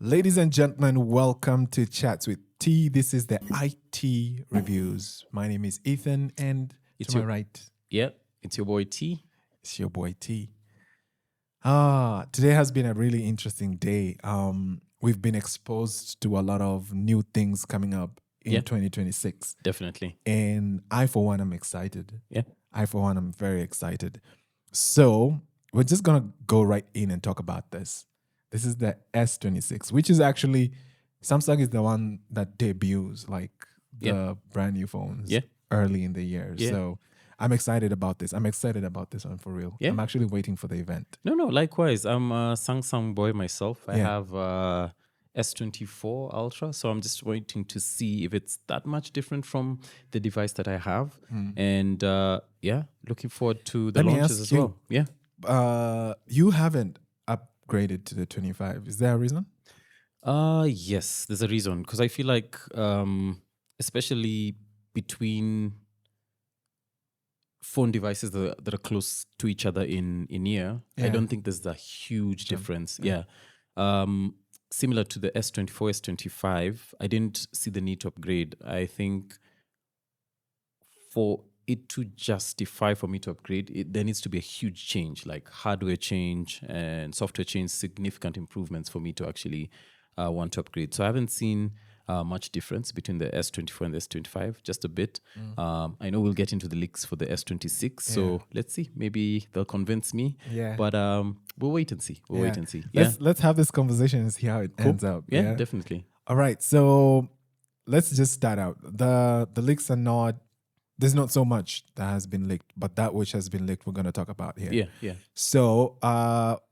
Ladies and gentlemen, welcome to Chats with T. This is the IT reviews. My name is Ethan, and It's to my your right, it's your boy T. it's your boy T. Today has been a really interesting day. We've been exposed to a lot of new things coming up in Yeah. 2026. Definitely. And I, for one, am excited. Yeah. I'm very excited. So we're just going to go right in and talk about this. This is the S26, which is actually, Samsung is the one that debuts like the brand new phones early in the year. Yeah. So I'm excited about this. I'm excited about this one for real. Yeah. I'm actually waiting for the event. No, likewise. I'm a Samsung boy myself. I Yeah. have S24 Ultra, so I'm just waiting to see if it's that much different from the device that I have. And looking forward to the Let me launches ask as you, well. Yeah. You haven't upgraded to the 25. Is there a reason? Yes, there's a reason, because I feel like especially between phone devices that are close to each other in year, I don't think there's a huge difference. Yeah. Similar to the S24, S25, I didn't see the need to upgrade. I think for it to justify for me to upgrade, there needs to be a huge change, like hardware change and software change, significant improvements for me to actually want to upgrade. So I haven't seen much difference between the S24 and the S25, just a bit. I know we'll get into the leaks for the S26, so let's see. Maybe they'll convince me. Yeah. But we'll wait and see. Wait and see. Let's have this conversation and see how it ends up. Yeah, definitely. All right. So let's just start out. The leaks are not. There's not so much that has been leaked, but that which has been leaked, we're going to talk about here. Yeah. So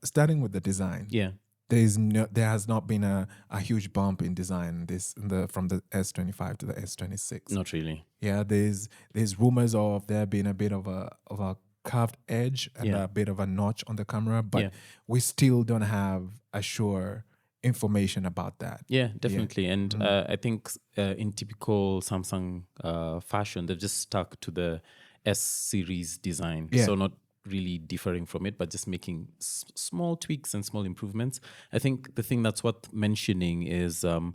starting with the design. Yeah. There has not been a huge bump in design from the S25 to the S26. Not really. Yeah, there's rumors of there being a bit of a curved edge and a bit of a notch on the camera, but we still don't have a sure information about that. Yeah, definitely. And I think in typical Samsung fashion, they've just stuck to the S series design. Yeah. So not really differing from it, but just making small tweaks and small improvements. I think the thing that's worth mentioning is the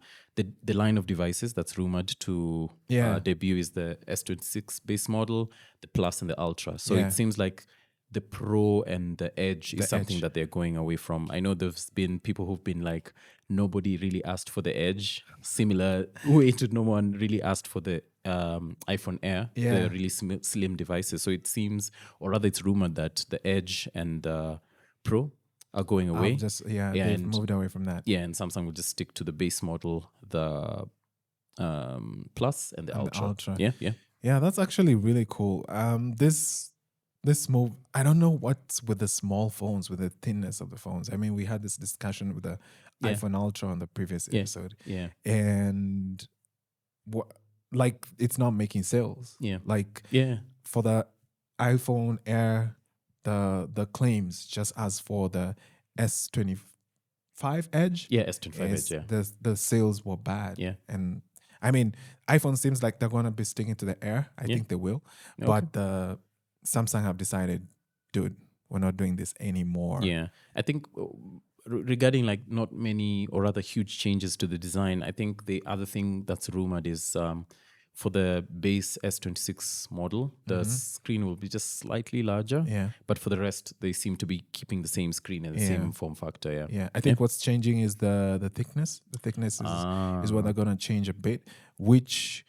line of devices that's rumored to debut is the S26 base model, the Plus and the Ultra. So it seems like the Pro and the Edge is something that they're going away from. I know there's been people who've been like, nobody really asked for the Edge. Similar way to no one really asked for the iPhone Air, the really slim devices. So it seems, or rather it's rumored that the Edge and the Pro are going away. They've moved away from that. Yeah, and Samsung will just stick to the base model, the Plus and the Ultra. Yeah, that's actually really cool. This move, I don't know what's with the small phones, with the thinness of the phones. I mean, we had this discussion with the iPhone Ultra on the previous episode. Yeah. And like it's not making sales. Yeah. Like for the iPhone Air, the claims just as for the S25 Edge. Yeah, S25 Edge, yeah. The sales were bad. Yeah. And I mean, iPhone seems like they're gonna be sticking to the Air. I think they will. Okay. But Samsung have decided, dude, we're not doing this anymore. Yeah. I think regarding like not many or rather huge changes to the design, I think the other thing that's rumored is for the base S26 model, the screen will be just slightly larger. Yeah. But for the rest, they seem to be keeping the same screen and the same form factor. Yeah. Yeah. I think what's changing is the thickness. The thickness is what they're gonna change a bit, which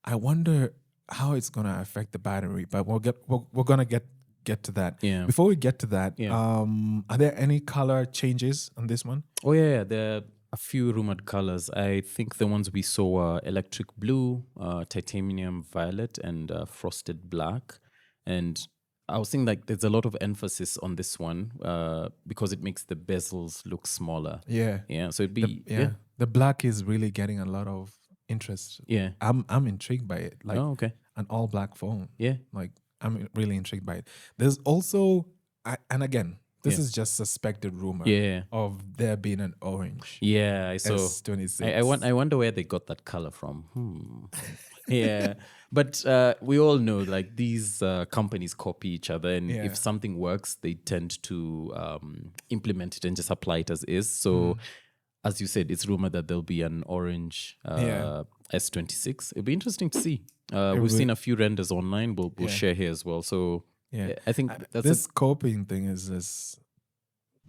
I wonder how it's gonna affect the battery. But we're gonna get to that. Yeah. Before we get to that, are there any color changes on this one? Oh yeah, there are a few rumored colors. I think the ones we saw were electric blue, titanium violet, and frosted black. And I was thinking like there's a lot of emphasis on this one because it makes the bezels look smaller. Yeah. Yeah. So it'd be the black is really getting a lot of interest. Yeah. I'm intrigued by it. Like an all black phone. Yeah. Like I'm really intrigued by it. There's also and again, this is just suspected rumor of there being an orange. Yeah, I saw. S26. I wonder where they got that color from. Yeah, but we all know like these companies copy each other, and if something works, they tend to implement it and just apply it as is. So as you said, it's rumored that there'll be an orange S26. It'll be interesting to see. We've seen a few renders online. We'll share here as well. So I think that's this copying thing is just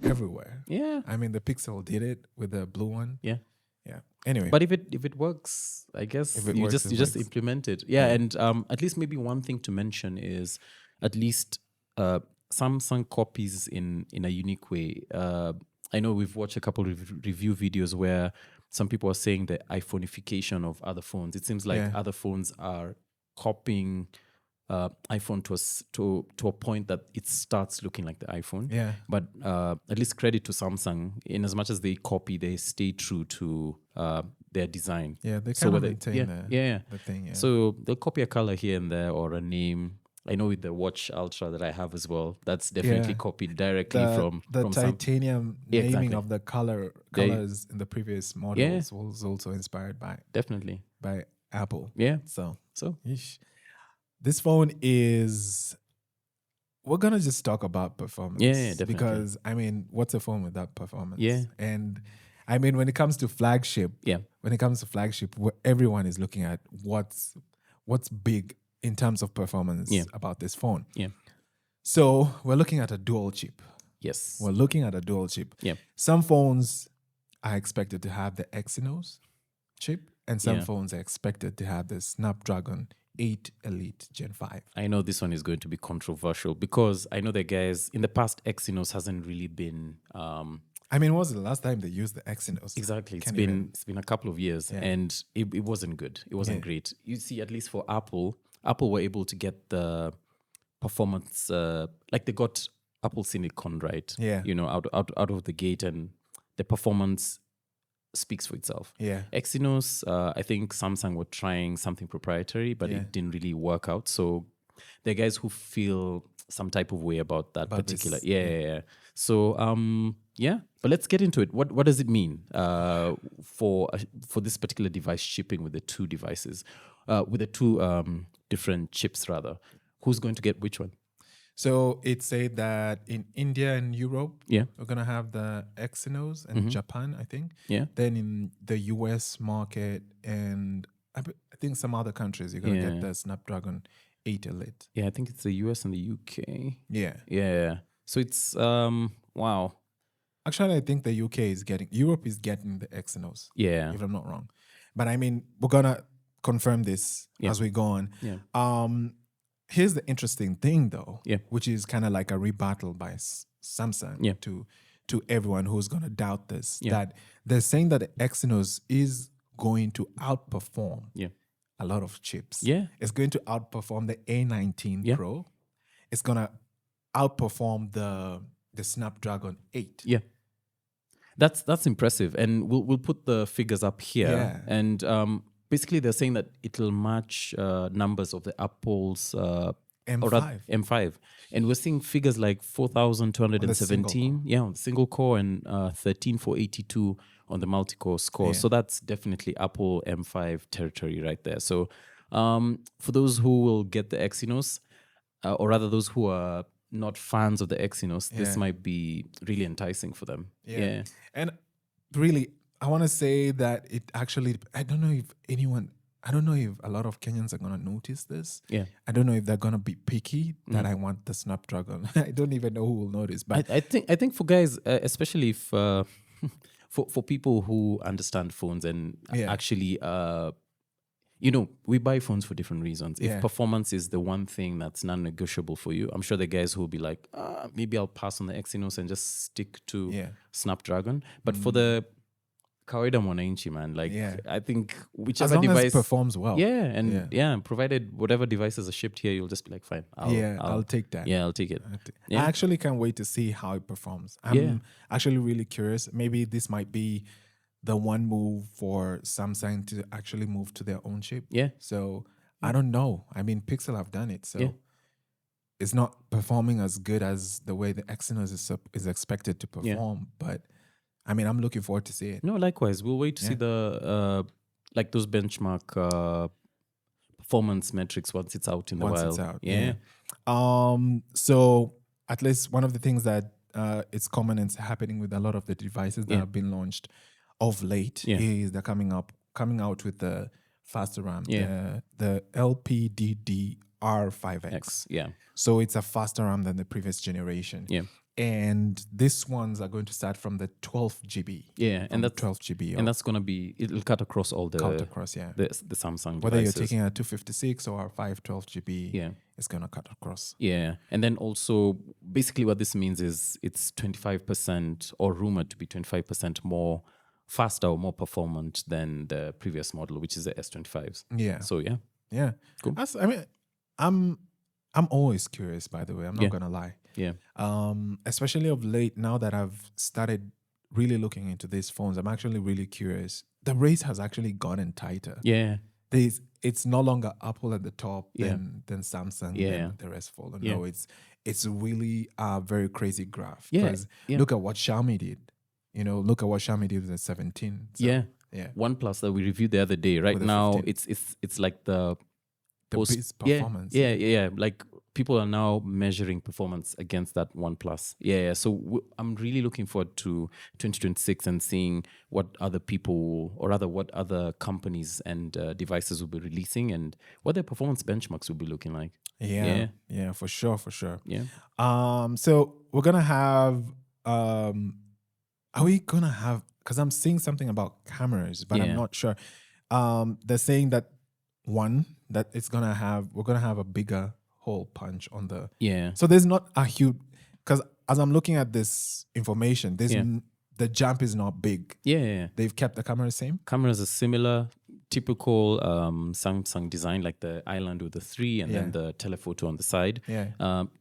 everywhere. Yeah. I mean, the Pixel did it with the blue one. Yeah. Yeah. Anyway. But if it works, I guess you just implement it. Yeah. And at least maybe one thing to mention is at least Samsung copies in a unique way. I know we've watched a couple of review videos where some people are saying the iPhoneification of other phones. It seems like other phones are copying iPhone to a point that it starts looking like the iPhone. Yeah. But at least credit to Samsung, in as much as they copy, they stay true to their design. Yeah, they kind of maintain the thing. Yeah. So they'll copy a color here and there or a name. I know with the Watch Ultra that I have as well, that's definitely copied directly from titanium naming of the colors in the previous models was also inspired by Apple. Yeah. So this phone is. We're gonna just talk about performance. Yeah, definitely. Because I mean, what's a phone without performance? Yeah. And I mean, when it comes to flagship, everyone is looking at what's big in terms of performance about this phone. Yeah. So we're looking at a dual chip. Yes. We're looking at a dual chip. Yeah. Some phones are expected to have the Exynos chip, and some phones are expected to have the Snapdragon 8 Elite Gen 5. I know this one is going to be controversial because I know the guys in the past, Exynos hasn't really been. I mean, when was the last time they used the Exynos? Exactly. It's been a couple of years, and it wasn't good. It wasn't great. You see, at least for Apple were able to get the performance, like they got Apple Silicon, right? Yeah. You know, out of the gate, and the performance speaks for itself. Yeah. Exynos, I think Samsung were trying something proprietary, but it didn't really work out. So there are guys who feel some type of way about that particular. So but let's get into it. What does it mean for this particular device shipping with the two devices, with the two different chips rather? Who's going to get which one? So it said that in India and Europe, we're going to have the Exynos, and Japan, I think. Yeah. Then in the US market and I think some other countries, you're going to get the Snapdragon 8 Elite. Yeah, I think it's the US and the UK. Yeah. Yeah. So it's, wow. Actually, I think the Europe is getting the Exynos. Yeah. If I'm not wrong. But I mean, we're going to confirm this as we go on. Yeah. Here's the interesting thing, though, which is kind of like a rebuttal by Samsung to everyone who's going to doubt this, that they're saying that the Exynos is going to outperform a lot of chips. Yeah. It's going to outperform the A19 Pro. It's going to outperform the Snapdragon 8. Yeah. That's impressive. And we'll put the figures up here. Yeah. And basically, they're saying that it'll match numbers of the Apple's M5. And we're seeing figures like 4,217 on the single core and 13,482 on the multi-core score. Yeah. So that's definitely Apple M5 territory right there. So for those who will get the Exynos, or rather those who are not fans of the Exynos, this might be really enticing for them. Yeah. And really, I want to say that it actually, I don't know if a lot of Kenyans are going to notice this. Yeah. I don't know if they're going to be picky that I want the Snapdragon. I don't even know who will notice. But I think for guys, especially if for people who understand phones and actually, we buy phones for different reasons. If performance is the one thing that's non-negotiable for you, I'm sure the guys who will be like, maybe I'll pass on the Exynos and just stick to Snapdragon. But for the kawaida mwananchi, man, I think whichever device performs well, provided whatever devices are shipped here, you'll just be like, fine, I'll take that. Yeah, I'll take it. I actually can't wait to see how it performs. I'm actually really curious. Maybe this might be the one move for Samsung to actually move to their own chip. Yeah. So I don't know. I mean, Pixel have done it, so it's not performing as good as the way the Exynos is expected to perform, but I mean, I'm looking forward to see it. No, likewise. We'll wait to see the those benchmark performance metrics once it's out in the wild. Once it's out, yeah. So at least one of the things that it's common and happening with a lot of the devices that have been launched of late is they're coming out with the faster RAM, the LPDDR5X. So it's a faster RAM than the previous generation. And these ones are going to start from the 12 GB. And that's 12 GB. And that's going to be, it'll cut across all the the Samsung whether devices. you're taking a 256 or a 512 GB, it's going to cut across. And then also, basically what this means is it's 25% or rumored to be 25% more faster or more performant than the previous model, which is the S25s. So cool. I'm always curious, by the way. I'm not gonna lie. Especially of late, now that I've started really looking into these phones, I'm actually really curious. The race has actually gotten tighter. It's no longer Apple at the top, than Samsung, then the rest follow. No, it's really a very crazy graph. Because look at what Xiaomi did. Look at what Xiaomi did with the 17. So, OnePlus that we reviewed the other day. Right now, it's like the best performance. Like people are now measuring performance against that OnePlus. So I'm really looking forward to 2026 and seeing what other people, or rather what other companies and devices will be releasing and what their performance benchmarks will be looking like. For sure. So we're gonna have. Are we gonna have? Because I'm seeing something about cameras, but I'm not sure. They're saying that we're gonna have a bigger hole punch on the. So there's not a huge, because as I'm looking at this information, the jump is not big. They've kept the camera the same. Cameras are similar, typical Samsung design, like the island with the 3 and then the telephoto on the side.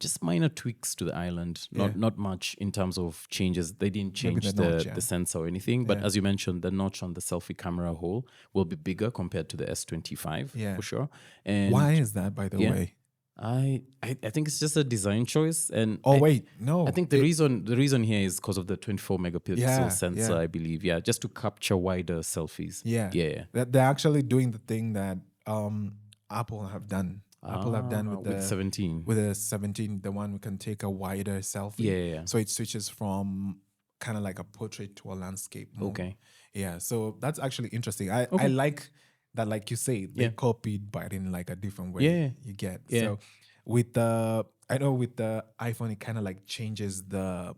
Just minor tweaks to the island, not much in terms of changes. They didn't change the sensor or anything, but as you mentioned, the notch on the selfie camera hole will be bigger compared to the S25 for sure. And why is that, by the way? I think it's just a design choice, and no. I think the reason here is because of the 24 megapixel sensor, I believe. Just to capture wider selfies. They're actually doing the thing that Apple have done. Apple have done with the 17. With the 17, the one we can take a wider selfie. So it switches from kind of like a portrait to a landscape mode. So that's actually interesting. I like that, like you say, they copied, but in like a different way. You get. So with the iPhone, it kind of like changes the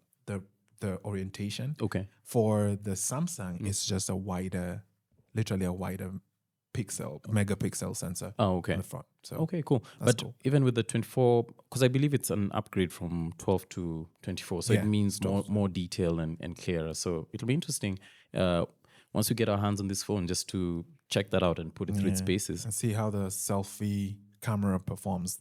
orientation. For the Samsung, it's just literally a wider megapixel sensor. On the front. So cool. But cool. Even with the 24, because I believe it's an upgrade from 12 to 24, so it means more detail and clearer. So it'll be interesting. Once we get our hands on this phone, just to check that out and put it through its paces. And see how the selfie camera performs.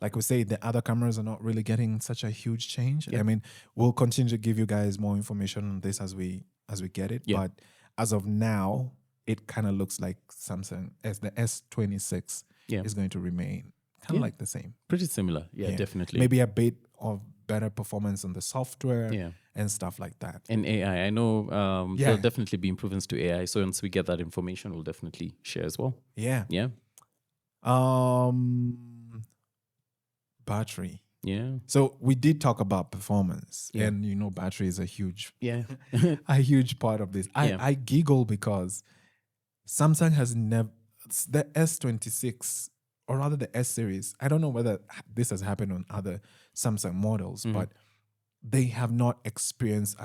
Like we say, the other cameras are not really getting such a huge change. I mean, we'll continue to give you guys more information on this as we get it. But as of now, it kind of looks like Samsung the S26 is going to remain kind of like the same. Pretty similar. Definitely. Maybe a bit of better performance on the software and stuff like that. And AI, I know there'll definitely be improvements to AI. So once we get that information, we'll definitely share as well. Battery. So we did talk about performance, and battery is a huge, a huge part of this. I giggle because Samsung has never, the S26, or rather the S series. I don't know whether this has happened on other Samsung models, but they have not experienced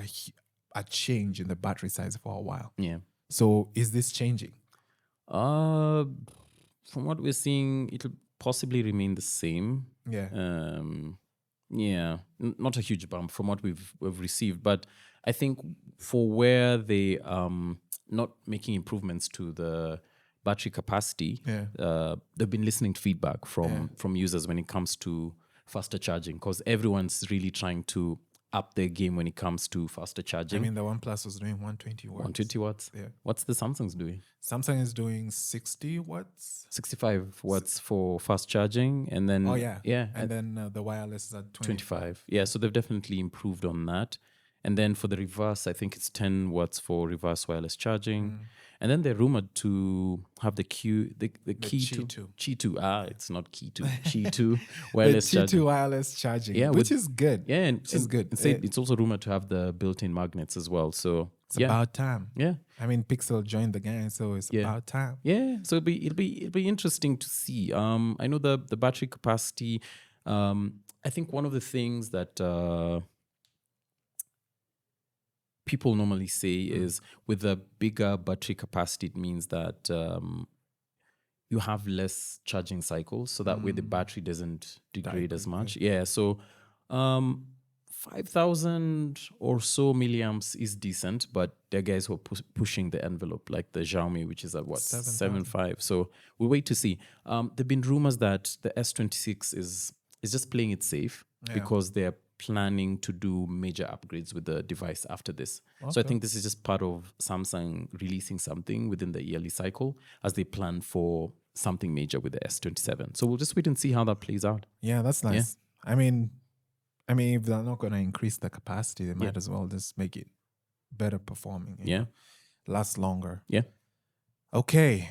a change in the battery size for a while. So is this changing? From what we're seeing, it'll possibly remain the same. Not a huge bump from what we've received, but I think for where they not making improvements to the battery capacity, they've been listening to feedback from users when it comes to faster charging, because everyone's really trying to up their game when it comes to faster charging. I mean, the OnePlus was doing 120 watts. 120 watts? What's the Samsung's doing? Samsung is doing 60 watts. 65 watts for fast charging. And then... And then the wireless is at 25. So they've definitely improved on that. And then for the reverse, I think it's 10 watts for reverse wireless charging. And then they're rumored to have the Qi2. It's not Qi2 wireless charging. Qi2 wireless charging, which is good. And it's also rumored to have the built-in magnets as well. So It's about time. Yeah. I mean, Pixel joined the gang, so it's about time. Yeah. So it'll be interesting to see. I know the battery capacity. I think one of the things that people normally say is with a bigger battery capacity, it means that you have less charging cycles, so that way the battery doesn't degrade as much. Yeah. So 5,000 or so milliamps is decent, but there are guys who are pushing the envelope, like the Xiaomi, which is at what, 7.5. So we'll wait to see. There've been rumors that the S26 is just playing it safe because they're planning to do major upgrades with the device after this. Okay. So I think this is just part of Samsung releasing something within the yearly cycle as they plan for something major with the S27. So we'll just wait and see how that plays out. Yeah, that's nice. Yeah. I mean, if they're not going to increase the capacity, they might as well just make it better performing. You know, last longer. Yeah. Okay.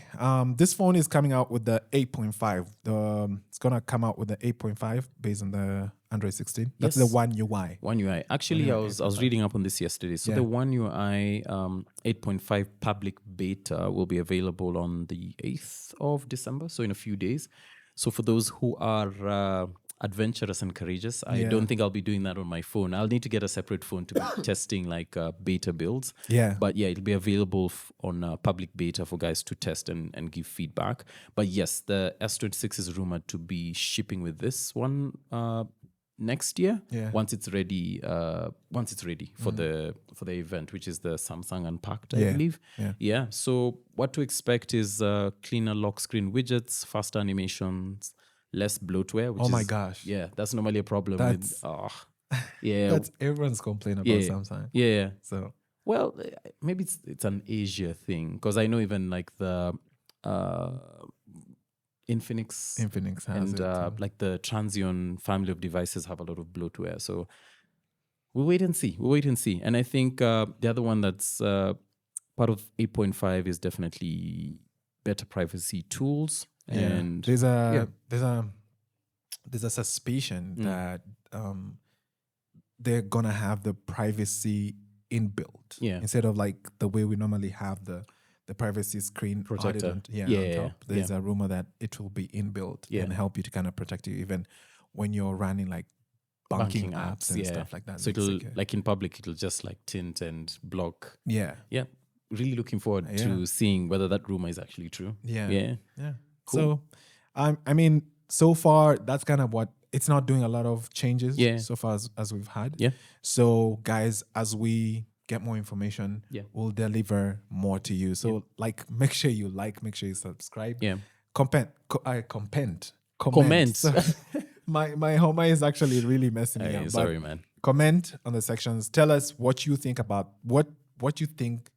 This phone is coming out with the 8.5. It's going to come out with the 8.5 based on the Android 16. That's the One UI. One UI. Actually, I was reading up on this yesterday. So the One UI 8.5 public beta will be available on the 8th of December, so in a few days. So for those who are adventurous and courageous, I don't think I'll be doing that on my phone. I'll need to get a separate phone to be testing like beta builds. Yeah. But yeah, it'll be available on public beta for guys to test and give feedback. But yes, the S26 is rumored to be shipping with this one next year. Yeah. Once it's ready for the event, which is the Samsung Unpacked, I believe. Yeah. So what to expect is cleaner lock screen widgets, faster animations, less bloatware. Which my gosh. Yeah, that's normally a problem. That's everyone's complaining about Samsung. Yeah. So well, maybe it's an Asia thing, because I know even like the Infinix has and like the Transion family of devices have a lot of bloatware. So we'll wait and see. And I think the other one that's part of 8.5 is definitely better privacy tools. Yeah. And there's a suspicion that they're gonna have the privacy inbuilt instead of like the way we normally have the privacy screen protector on top. There's a rumor that it will be inbuilt and help you to kind of protect you even when you're running like banking apps and stuff like that. So it'll like in public, it'll just like tint and block. Yeah. Really looking forward to seeing whether that rumor is actually true. Yeah. Cool. So, I mean, so far that's kind of what it's not doing a lot of changes so far as we've had. Yeah. So, guys, as we get more information, we'll deliver more to you. So, like, make sure you subscribe. Yeah. Comment. So, my Homa is actually really messing me up. Sorry, man. Comment on the sections. Tell us what you think about what you think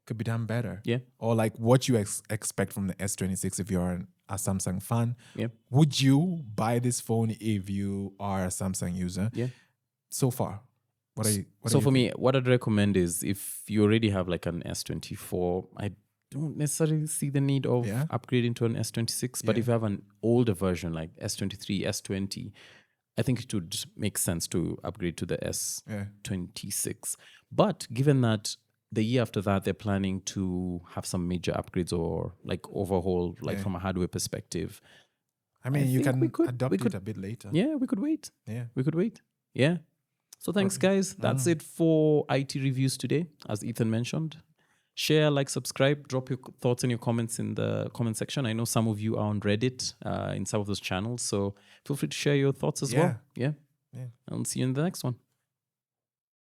could be done better. Yeah. Or like what you expect from the S26 if you're a Samsung fan. Yeah. Would you buy this phone if you are a Samsung user? Yeah. So far, for me, what I'd recommend is if you already have like an S24, I don't necessarily see the need of upgrading to an S26. But if you have an older version like S23, S20, I think it would make sense to upgrade to the S26. But given that the year after that, they're planning to have some major upgrades or like overhaul, like from a hardware perspective. I mean, you can adopt it a bit later. Yeah, we could wait. Yeah. So thanks, guys. That's it for IT reviews today, as Ethan mentioned. Share, like, subscribe, drop your thoughts and your comments in the comment section. I know some of you are on Reddit in some of those channels, so feel free to share your thoughts as well. Yeah. I'll see you in the next one.